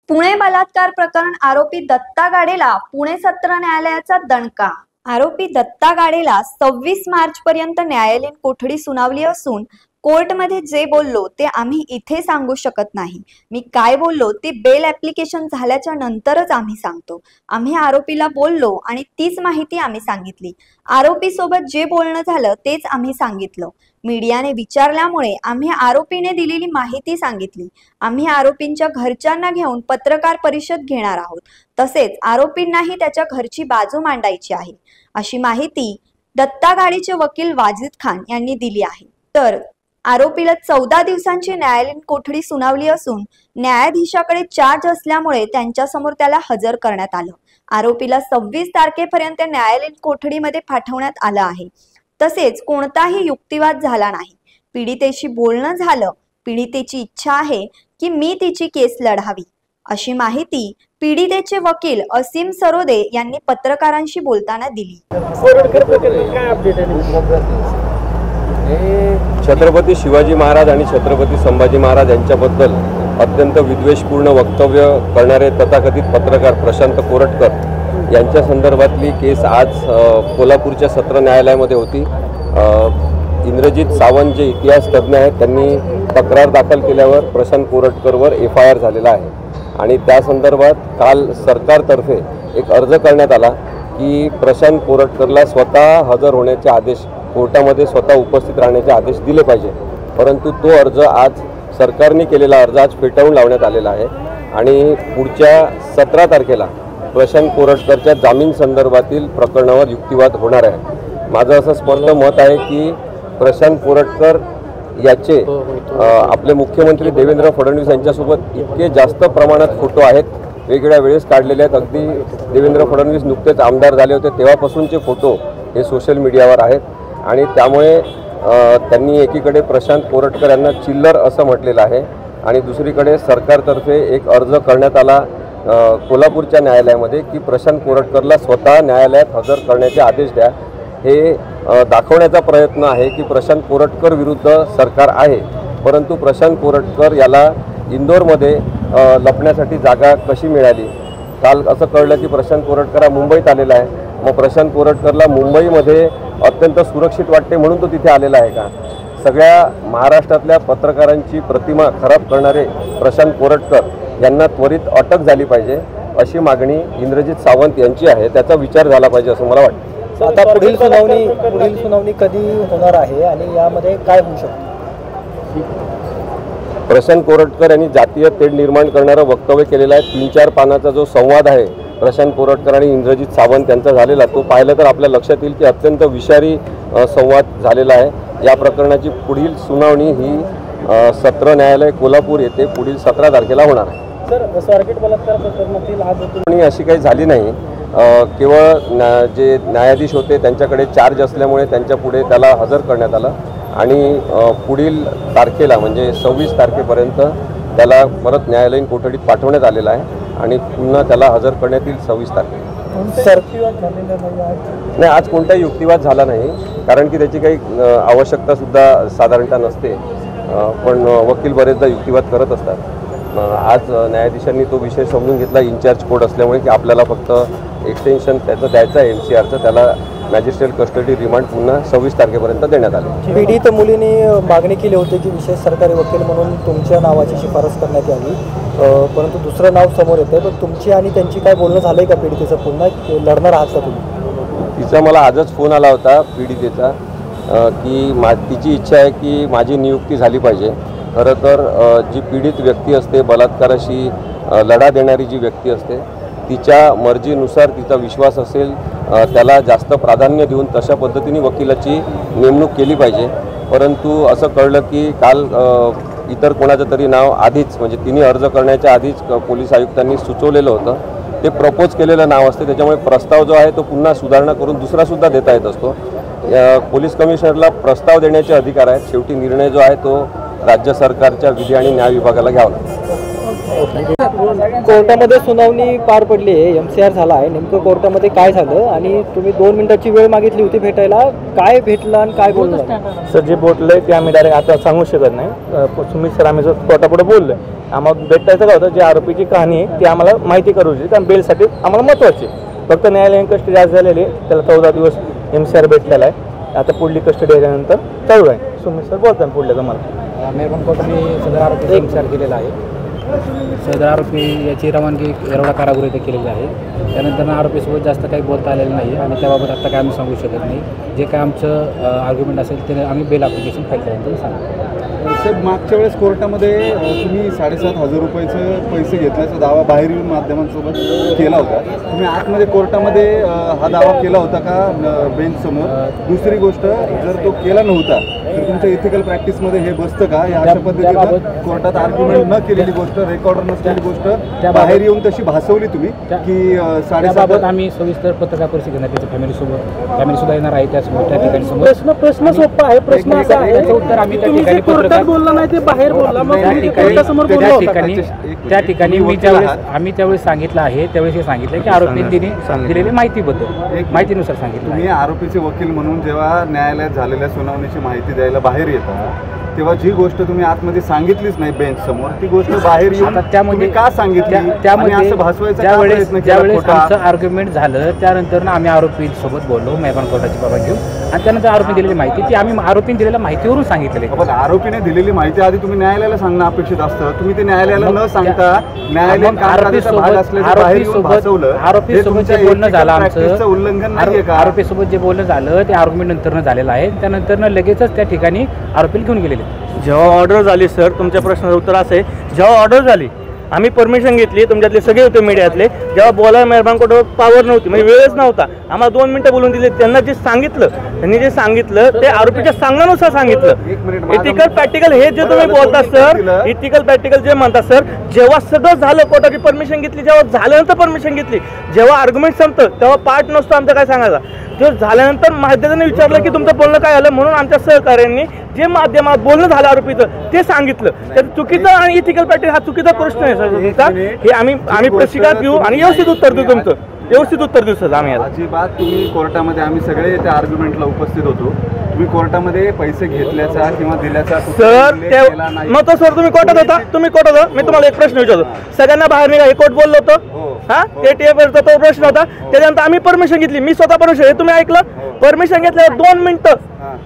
पुणे बलात्कार प्रकरण आरोपी दत्ता गाडेला पुणे सत्र न्यायालयाचा दणका। आरोपी दत्ता गाडेला 26 मार्च पर्यंत न्यायालयीन कोठडी सुनावली असून कोर्टमध्ये जे बोललो ते आम्ही इथे सांगू शकत नाही। मी काय बोललो ते बेल ऍप्लिकेशन झाल्याच्या नंतरच आम्ही सांगतो। आम्ही आरोपीला बोललो आणि तीच माहिती आम्ही सांगितली। आरोपी सोबत जे बोलणं झालं तेच आम्ही सांगितलं। मीडियाने विचारल्यामुळे आम्ही आरोपीने दिलेली माहिती सांगितली। आम्ही आरोपींच्या घरच्यांना घेऊन पत्रकार परिषद घेणार आहोत। तसेच आरोपींनाही त्याच्या घरची बाजू मांडायची आहे, अशी माहिती दत्ता गाडेचे वकील वाजिद खान यांनी दिली आहे। तर आरोपीला 14 दिवसांची न्यायालयीन कोठडी सुनावली असून न्यायाधीशाकडे चार्ज असल्यामुळे त्यांच्या समोर त्याला हजर करण्यात आलं। आरोपीला 26 तारखेपर्यंत न्यायालयीन कोठडीमध्ये पाठवण्यात आलं आहे। तसेच कोणताही युक्तिवाद झाला नाही। पीडितेशी बोलणं झालं। पीडितेची इच्छा आहे की मी तिची केस लढावी, अशी माहिती पीडितेचे वकील असीम सरोदे यांनी पत्रकारांशी बोलताना दिली। छत्रपती शिवाजी महाराज आणि छत्रपती संभाजी महाराज यांच्याबद्दल अत्यंत विद्वेषपूर्ण वक्तव्य करणारे तथाकथित पत्रकार प्रशांत कोरटकर यांच्या संदर्भातली केस आज कोल्हापूरच्या सत्र न्यायालयामध्ये होती। इंद्रजित सावंत जे इतिहास तज्ज्ञ आहेत त्यांनी तक्रार दाखल केल्यावर प्रशांत कोरटकरवर FIR झालेला आहे आणि त्या संदर्भात काल सरकारतर्फे एक अर्ज करण्यात आला की प्रशांत कोरटकरला स्वतः हजर होण्याचे आदेश, कोर्टामध्ये स्वतः उपस्थित राहण्याचे आदेश दिले पाहिजे। परंतु तो अर्ज आज सरकारने केलेला अर्ज आज फेटाळून लावण्यात आलेला आहे आणि पुढच्या 17 तारखेला प्रशांत कोरटकरच्या जामीन संदर्भातील प्रकरणावर युक्तिवाद होणार आहे। माझं असं स्पष्ट मत आहे की प्रशांत कोरटकर याचे आपले मुख्यमंत्री देवेंद्र फडणवीस यांच्यासोबत इतके जास्त प्रमाणात फोटो आहेत, वेगवेगळ्या वेळेस काढलेले आहेत। अगदी देवेंद्र फडणवीस नुकतेच आमदार झाले होते तेव्हापासूनचे फोटो हे सोशल मीडियावर आहेत आणि त्यामुळे त्यांनी एकीकडे प्रशांत कोरटकर यांना चिल्लर असं म्हटलेलं आहे आणि दुसरीकडे सरकारतर्फे एक अर्ज करण्यात आला कोल्हापूरच्या न्यायालयामध्ये की प्रशांत कोरटकरला स्वतः न्यायालयात हजर करण्याचे आदेश द्या। हे दाखवण्याचा प्रयत्न आहे की प्रशांत कोरटकर विरुद्ध सरकार आहे, परंतु प्रशांत कोरटकर याला इंदोरमध्ये लपण्यासाठी जागा कशी मिळाली। काल असं कळलं की प्रशांत कोरटकर हा मुंबईत आलेला आहे, मग प्रशांत कोरटकरला मुंबईमध्ये अत्यंत सुरक्षित वाटते म्हणून तो तिथे आलेला आहे का? सगळ्या महाराष्ट्रातल्या पत्रकारांची प्रतिमा खराब करणारे प्रशांत कोरटकर यांना त्वरित अटक झाली पाहिजे, अशी मागणी इंद्रजित सावंत यांची आहे। त्याचा विचार झाला पाहिजे असं मला वाटतं। आता पुढील सुनावणी कधी होणार आहे आणि यामध्ये काय होऊ शकतं? प्रशांत कोरटकर यांनी जातीय तेढ निर्माण करणारं वक्तव्य केलेलं आहे। 3-4 पानाचा जो संवाद आहे प्रशांत कोरटकर आणि इंद्रजित सावंत यांचा झालेला, तो पाहिलं तर आपल्या लक्षात येईल की अत्यंत विषारी संवाद झालेला आहे। या प्रकरणाची पुढील सुनावणी ही सत्र न्यायालय कोल्हापूर येथे पुढील 17 तारखेला होणार आहे। सर, स्वारगेट बलात्कार प्रकरणातील आज अशी काही झाली नाही। केवळ जे न्यायाधीश होते त्यांच्याकडे चार्ज असल्यामुळे त्यांच्या पुढे त्याला हजर करण्यात आलं आणि पुढील तारखेला म्हणजे 26 तारखेपर्यंत त्याला परत न्यायालयीन कोठडीत पाठवण्यात आलेलं आहे आणि पुन्हा त्याला हजर करण्यात येईल 26 तारखेला। नाही, आज कोणताही युक्तिवाद झाला नाही, कारण की त्याची काही आवश्यकतासुद्धा साधारणतः नसते, पण वकील बरेचदा युक्तिवाद करत असतात। आज न्यायाधीशांनी तो विषय समजून घेतला इन्चार्ज कोर्ट असल्यामुळे की आपल्याला फक्त एक्सटेन्शन त्याचं द्यायचं आहे MCRचं, त्याला मॅजिस्ट्रेट कस्टडी रिमांड पुन्हा 26 तारखेपर्यंत देण्यात आले। पीडित मुलीने मागणी केली होती की विशेष सरकारी वकील म्हणून तुमच्या नावाची शिफारस करण्यात यावी, परंतु दुसरं नाव समोर येतं। पण तुमची आणि त्यांची काय बोलणं झालं आहे का? पीडितेचं पुन्हा लढणार आहात का तुम्ही? तिचा मला आजच फोन आला होता पीडितेचा की तिची इच्छा आहे की माझी नियुक्ती झाली पाहिजे। खरं तर जी पीडित व्यक्ती असते, बलात्काराशी लढा देणारी जी व्यक्ती असते, तिच्या मर्जीनुसार तिचा विश्वास असेल त्याला जास्त प्राधान्य देऊन तशा पद्धतीने वकिलाची नेमणूक केली पाहिजे। परंतु असं कळलं की काल इतर कोणाचं तरी नाव आधीच, म्हणजे तिने अर्ज करण्याच्या आधीच पोलीस आयुक्तांनी सुचवलेलं होतं, ते प्रपोज केलेलं नाव असते, त्याच्यामुळे प्रस्ताव जो आहे तो पुन्हा सुधारणा करून दुसरासुद्धा देता येत असतो। पोलीस कमिशनरला प्रस्ताव देण्याचे अधिकार आहेत, शेवटी निर्णय जो आहे तो राज्य सरकारच्या विधी आणि न्याय विभागाला घ्यावा लागतो। कोर्टामध्ये सुनावणी पार पडली आहे, MCR झाला आहे. नेमकं कोर्टामध्ये काय झालं आणि तुम्ही 2 मिनिटाची वेळ मागितली होती भेटायला, काय भेटलं आणि काय बोललं? सर जे बोलले ते आम्ही डायरेक्ट आता सांगू शकत नाही. सुमित सर आम्ही कोर्टापुढे बोललो, आम्हाला भेटायचं काय होतं, जे आरोपीची कहाणी आहे ती आम्हाला माहिती करू शकते, कारण बेलसाठी आम्हाला महत्त्वाची. फक्त न्यायालयीन कस्टडी आज झालेली आहे, त्याला 14 दिवस MCR भेटलेला आहे. आता पुढली कस्टडी आल्यानंतर चालू आहे. सुमित सर बोलतात पुढल्या तुम्हाला. मेहरबान कोर्टाने सदर आरोपीचा MCR केलेला आहे. सदर आरोपी याची रवानगी येरवडा कारागृह येथे केलेली आहे. त्यानंतर आरोपीसोबत जास्त काही बोलता आलेलं नाही आणि त्याबाबत आता काय आम्ही सांगू शकत नाही. जे काय आमचं आर्ग्युमेंट असेल ते आम्ही बेल ॲप्लिकेशन फाईल केल्यानंतर सांगू. साहेब, मागच्या वेळेस कोर्टामध्ये तुम्ही 7,500 रुपयाचे पैसे घेतल्याचा दावा बाहेर येऊन माध्यमांसोबत केला होता. तुम्ही आतमध्ये कोर्टामध्ये हा दावा केला होता का बेंचसमोर? दुसरी गोष्ट, जर तो केला नव्हता तर तुमच्या इथिकल प्रॅक्टिसमध्ये हे बसतं का? या अशा पद्धतीनं कोर्टात आर्ग्युमेंट न केलेली गोष्ट, रेकॉर्डर नसलेली गोष्ट बाहेर येऊन तशी भासवली तुम्ही की 7,500? आम्ही सविस्तर पत्रकार परिषद घेणार, त्याच्या फॅमिली सुद्धा येणार आहे त्यासमोर त्या ठिकाणी समोर. प्रश्न सोपा आहे. प्रश्न असा आहे, त्याचं उत्तर आम्ही त्या ठिकाणी पत्रकार बोलला नाही ते बाहेर बोलला, मग त्या ठिकाणी आम्ही त्यावेळेस सांगितलं आहे, त्यावेळेस हे सांगितलं की आरोपींनी दिलेली माहितीनुसार सांगितलं. तुम्ही आरोपीचे वकील म्हणून जेव्हा न्यायालयात झालेल्या सुनावणीची माहिती द्यायला बाहेर येता, तेव्हा जी गोष्ट तुम्ही आतमध्ये सांगितलीच नाही बेंच समोर, ती गोष्ट बाहेर येऊन तुम्ही का सांगितली? ज्यावेळेस आमचं आर्ग्युमेंट झालं त्यानंतर आम्ही आरोपीसोबत बोललो, मेहरबान कोर्टाची बाबा घेऊन, आणि त्यानंतर आरोपी दिलेली माहिती ती आम्ही आरोपीने दिलेल्या माहितीवरून सांगितलेली. पण आरोपीने दिलेली माहिती आधी तुम्ही न्यायालयाला सांगणं अपेक्षित असतं. तुम्ही ते न्यायालयाला न सांगता न्यायालयीन आरोपीसोबत जे बोलणं झालं आमचं उल्लंघन नाहीये का? आरोपीसोबत जे बोलणं झालं ते आर्ग्युमेंट नंतर झालेलं आहे. त्यानंतर लगेचच त्या ठिकाणी आरोपीला घेऊन गेलेले. जेव्हा ऑर्डर झाली सर, तुमच्या प्रश्नाचं उत्तर असं आहे, जेव्हा ऑर्डर झाली आम्ही परमिशन घेतली, तुमच्यातले सगळे होते मीडियातले, जेव्हा बोलायला मेहरबान कोर्टावर पावर नव्हती, म्हणजे वेळच नव्हता, आम्हाला 2 मिनिटं बोलून दिले. त्यांनी जे सांगितलं ते आरोपीच्या सांगण्यानुसार सांगितलं. इथिकल प्रॅक्टिकल हे जे तुम्ही बोलता सर, इथिकल प्रॅक्टिकल जे म्हणता सर, जेव्हा सगळं झालं, कोर्टाची परमिशन घेतली, जेव्हा झाल्यानंतर परमिशन घेतली, जेव्हा आर्ग्युमेंट संपतं तेव्हा पार्ट नसतो आमचा काय सांगायचा. जो झाल्यानंतर माध्यमाने विचारलं की तुमचं बोलणं काय झालं, म्हणून आमच्या सहकार्यांनी जे माध्यमात बोलणं झालं आरोपीचं ते सांगितलं. त्याचं चुकीचं आणि इथिकल प्रॅक्टिस हा चुकीचा प्रश्न आहे सर. हे आम्ही प्रशिक्षण घेऊ आणि व्यवस्थित उत्तर देऊ, तुमचं व्यवस्थित उत्तर देऊ सर. आम्ही अजिबात तुम्ही कोर्टामध्ये, आम्ही सगळे त्या आर्ग्युमेंटला उपस्थित होतो, तुम्ही कोर्टामध्ये पैसे घेतल्याचा किंवा दिल्याचा सर मग तो सर तुम्ही कोर्टात होता, मी तुम्हाला एक प्रश्न विचारतो, सगळ्यांना बाहेर निघा हे कोर्ट बोललो होतं, हा ते टेबलचा तो प्रश्न होता. त्याच्यानंतर आम्ही परमिशन घेतली, मी स्वतः परमिशन, हे तुम्ही ऐकलं, परमिशन घेतल्यावर 2 मिनिटं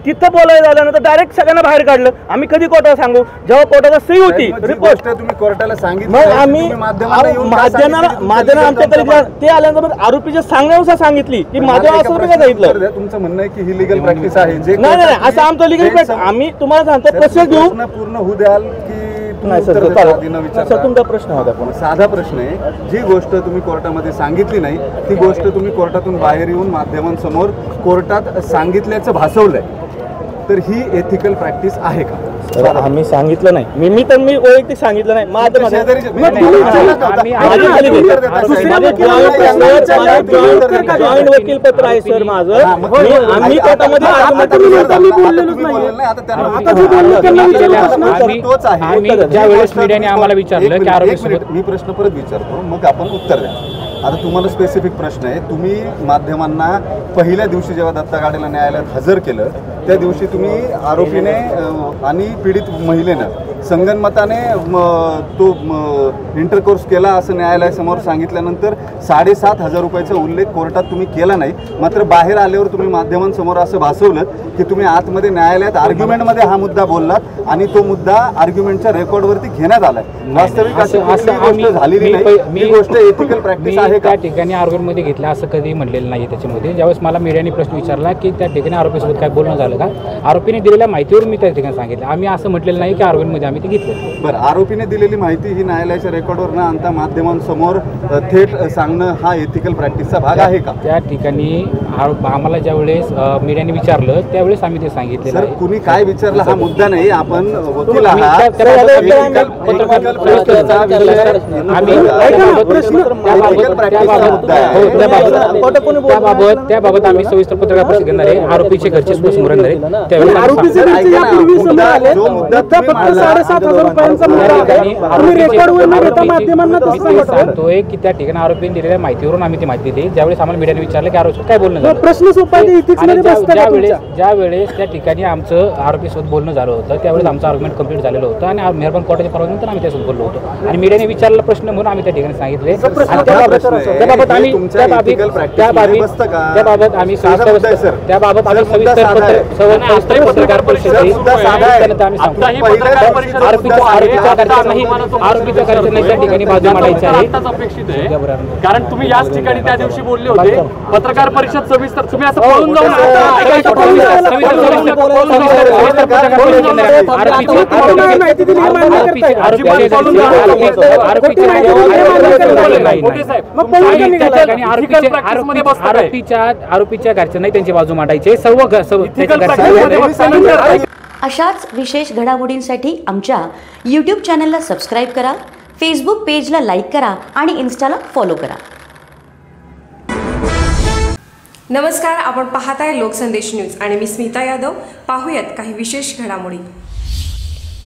तिथं बोलायला झाल्यानंतर डायरेक्ट सगळ्यांना बाहेर काढलं. आम्ही कधी कोर्टाला सांगू, जेव्हा कोर्टाला सही होती रिपोर्ट तुम्ही कोर्टाला सांगितलं, मग आम्ही माध्यमाला आमच्याकडे ते आल्यानंतर आरोपीच्या सांगण्यानुसार सांगितली की माझ्या असं तुम्ही काय सांगितलं. तुमचं म्हणणं आहे की ही लिगल प्रॅक्टिस आहे, जे नाही असं आमचं लिगल प्रॅक्टिस, आम्ही तुम्हाला सांगतो प्रोसेस घेऊ. पूर्ण होऊ द्याल की नाही सर, तुमचा प्रश्न होता. पण साधा प्रश्न आहे, जी गोष्ट तुम्ही कोर्टामध्ये सांगितली नाही ती गोष्ट तुम्ही कोर्टातून बाहेर येऊन माध्यमांसमोर कोर्टात सांगितल्याचं भासवलंय, तर ही एथिकल प्रॅक्टिस आहे का? आम्ही सांगितलं नाही, मी वैयक्तिक सांगितलं नाही. जॉईंट वकील पत्र आहे सर माझं, आम्ही ज्यावेळेस मीडियाने आम्हाला विचारलं की आरोपीसोबत, मी प्रश्न परत विचारतो मग आपण उत्तर द्या. आता तुम्हाला स्पेसिफिक प्रश्न आहे, तुम्ही माध्यमांना पहिल्या दिवशी जेव्हा दत्ता गाडेला न्यायालयात हजर केलं त्या दिवशी तुम्ही आरोपीने आणि पीडित महिलेनं संगनमताने तो इंटरकोर्स केला असं न्यायालयासमोर सांगितल्यानंतर 7,500 रुपयाचा उल्लेख कोर्टात तुम्ही केला नाही, मात्र बाहेर आल्यावर तुम्ही माध्यमांसमोर असं भासवलं की तुम्ही आतमध्ये न्यायालयात आर्ग्युमेंटमध्ये हा मुद्दा बोललात आणि तो मुद्दा आर्ग्युमेंटच्या रेकॉर्डवरती घेण्यात आलाय. वास्तविक अशी गोष्ट झालेली नाही, ही गोष्ट एथिकल प्रॅक्टिस आहे का? त्या ठिकाणी आर्ग्युमेंटमध्ये घेतलं असं कधी म्हणलेलं नाही. त्याच्यामध्ये ज्यावेळेस मला मीडियाने प्रश्न विचारला की त्या ठिकाणी आरोपीसोबत काय बोलणं झालं का, आरोपीने दिलेल्या माहितीवर मी त्या ठिकाणी सांगितलं. आम्ही असं म्हटलेलं नाही की आर्ग्युमेंटमध्ये आम्ही ते घेतलं. बरं, आरोपीने दिलेली माहिती ही न्यायालयाच्या रेकॉर्डवर न आणता माध्यमांसमोर थेट सांगणं हा एथिकल प्रॅक्टिसचा भाग आहे का? त्या ठिकाणी आम्हाला ज्यावेळेस मीडियाने विचारलं त्यावेळेस आम्ही ते सांगितलं. सर, कुणी काय विचारलं हा मुद्दा नाही, आपण वकील आहात. त्याबाबत आम्ही सविस्तर पत्रकार परिषद घेणार आहे. आरोपीचे घरचे स्पष्टीकरण एकंदरीत त्यावेळी आरोपीचे घरचे यापूर्वी समोर आले जो मुद्दा फक्त तुम्ही 7,500 रुपयांचा मुद्दा आहे. तुम्ही रेकॉर्डवर न घेता माध्यमांना तसं सांगताय. सांगतोय की त्या ठिकाणी आरोपीने दिलेल्या माहितीवरून आम्ही ती माहिती दिली. ज्यावेळेस आम्हाला मीडियाने विचारलं की आरोपी काय बोलणं झालं, प्रश्न सोपा आहे, ethics आणि मध्ये बसतं का तुमच्या? ज्या वेळेस त्या ठिकाणी आमचं आरोपीसोबत बोलणं झालं होतं त्यावेळेस आमचं आर्ग्युमेंट कंप्लीट झालेलं होतं आणि मेहरबान कोर्टाच्या परवानगीनंतर आम्ही त्यासोबत बोललो होतो आणि मीडियाने विचारलेला प्रश्न म्हणून आम्ही त्या ठिकाणी सांगितले. आणि त्याबाबत आम्ही त्याबाबत आम्ही सविस्तर पत्रकार परिषदेत आरोपीच्या घरच्यांना त्या ठिकाणी बाजू मांडायची आहे. कारण तुम्ही याच ठिकाणी त्या दिवशी बोलले होते पत्रकार परिषद सविस्तर तुम्ही असं पळून जाऊन आरोपीच्या घरच्यांना त्यांची बाजू मांडायची सर्व. अशाच विशेष घडामोडींसाठी आमच्या यूट्यूब चॅनलला सबस्क्राईब करा, फेसबुक पेजला लाईक करा आणि इन्स्टाला फॉलो करा. नमस्कार, आपण पाहताय लोकसंदेश न्यूज आणि मी स्मिता यादव. पाहूयात काही विशेष घडामोडी.